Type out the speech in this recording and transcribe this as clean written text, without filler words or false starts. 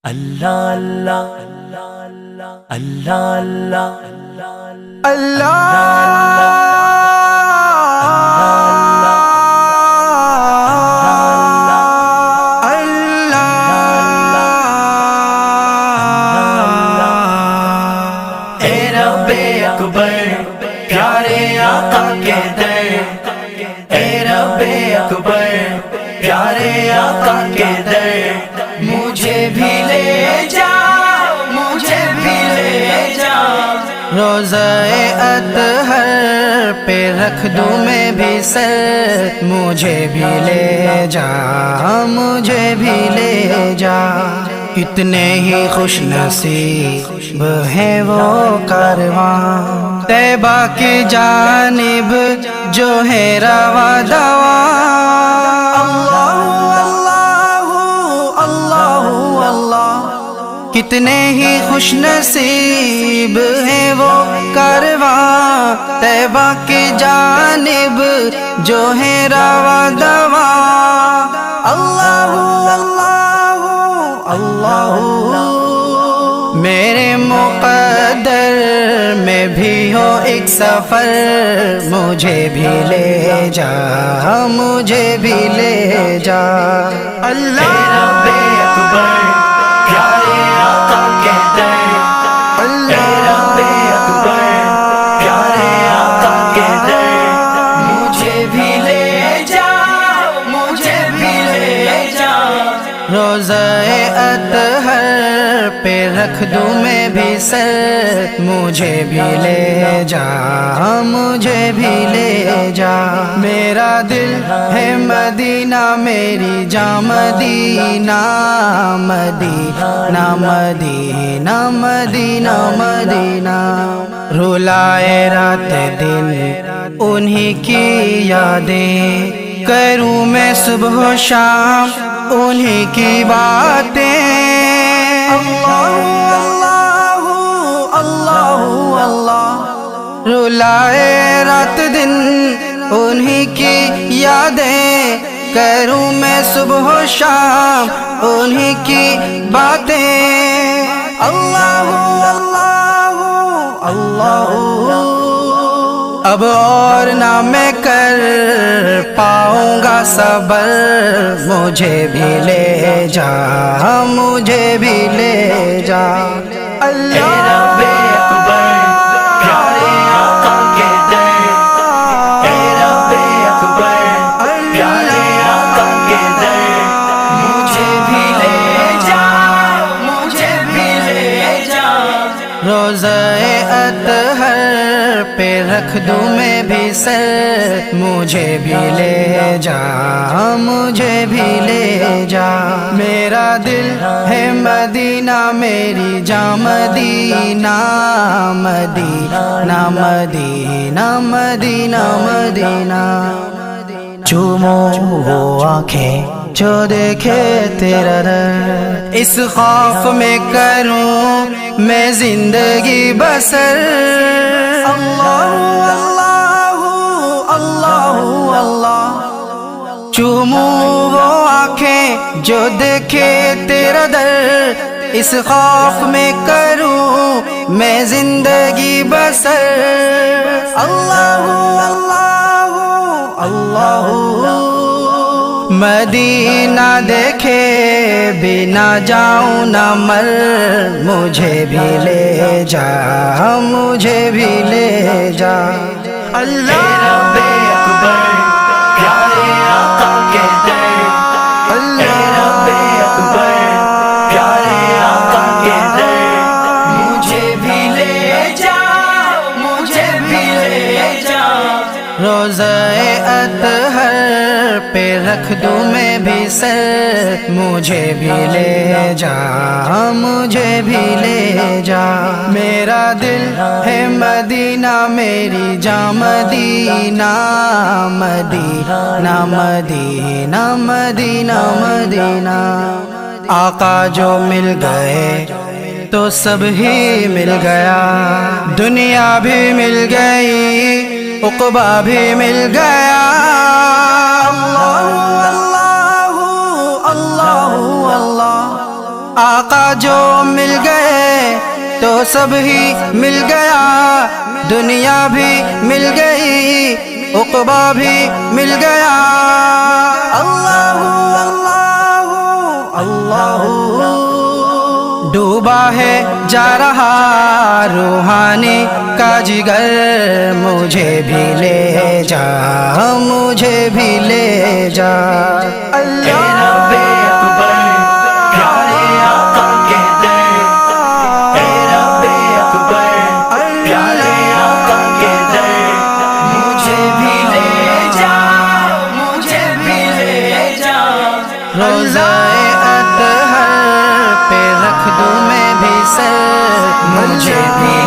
اللہ اللہ اللہ اللہ پیارے آقا کے در، اے رب اکبر پیارے آقا کے در، مجھے بھی لے جا، مجھے بھی لے جا، روضہ اطہر پہ رکھ دوں میں بھی سر، مجھے بھی لے جا، مجھے بھی لے جا، کتنے ہی خوش نصیب ہیں وہ کارواں طیبہ کی جانب جو ہے رواں دواں، اللہ اللہ اللہ، کتنے ہی خوش نصیب ہیں وہ کارواں طیبہ کی جانب جو ہے رواں دواں، اللہ اللہ میرے مقدر میں بھی ہو ایک سفر، مجھے بھی لے جا، مجھے بھی لے جا، اللہ رب اکبر پیارے آقا کے در، اللہ رب اکبر پیارے آقا کے در، مجھے بھی لے جا، مجھے بھی لے جا، روضہ اطہر پہ رکھ دوں میں بھی سر، مجھے بھی لے جا، مجھے بھی لے جا، میرا دل ہے مدینہ میری جاں مدینہ، مدینہ مدینہ مدینہ مدینہ، رلائے رات دن انہی کی یادیں، کروں میں صبح و شام انہی کی باتیں، اللہ اللہ اللہ، رلائے رات دن انہی کی یادیں، کروں میں صبح و شام انہی کی باتیں، اللہ اللہ اللہ، اب اور نہ میں کر پاؤں گا صبر، مجھے بھی لے جا، مجھے بھی لے جا، اللہ رب اکبر پیارے آقا کے در، اے رب اکبر پیارے آقا کے در، مجھے بھی لے جا، مجھے بھی لے جا، روضہ اطہر پہ رکھ دوں میں بھی سر، مجھے بھی لے جا، مجھے بھی لے جا، میرا دل ہے مدینہ میری جاں مدینہ، مدینہ مدینہ مدینہ مدینہ، چومو وہ آنکھیں جو دیکھے تیرا در، اس خوف میں کروں میں زندگی بسر، اللہ اللہ اللہ اللہ، چوموں وہ آنکھیں جو دیکھے تیرا در، اس خوف میں کروں میں زندگی بسر، اللہ اللہ اللہ، مدینہ دیکھے بنا جاؤں نہ مر، مجھے بھی لے جا، مجھے بھی لے جا، اللہ رب اکبر پیارے آقا کے در، اللہ رب اکبر پیارے آقا کے در، مجھے بھی لے جا، مجھے بھی لے جا، روضہ اطہر پہ رکھ دوں میں بھی سر، مجھے بھی لے جا، مجھے بھی لے جا، میرا دل ہے مدینہ میری جاں مدینہ، مدینہ مدینہ مدینہ مدینہ، آقا جو مل گئے تو سب ہی مل گیا، دنیا بھی مل گئی عقبہ بھی مل گیا، اللہ اللہ اللہ اللہ، آقا جو مل گئے تو سب ہی مل گیا، دنیا بھی مل گئی عقبہ بھی مل گیا۔ اللہ اللہ اللہ، ڈوبا ہے جا رہا روحانی کا جگر، مجھے بھی لے جا مجھے بھی لے جا۔ روضہ اطہر پہ رکھ دوں میں بھی سر، مجھے بھی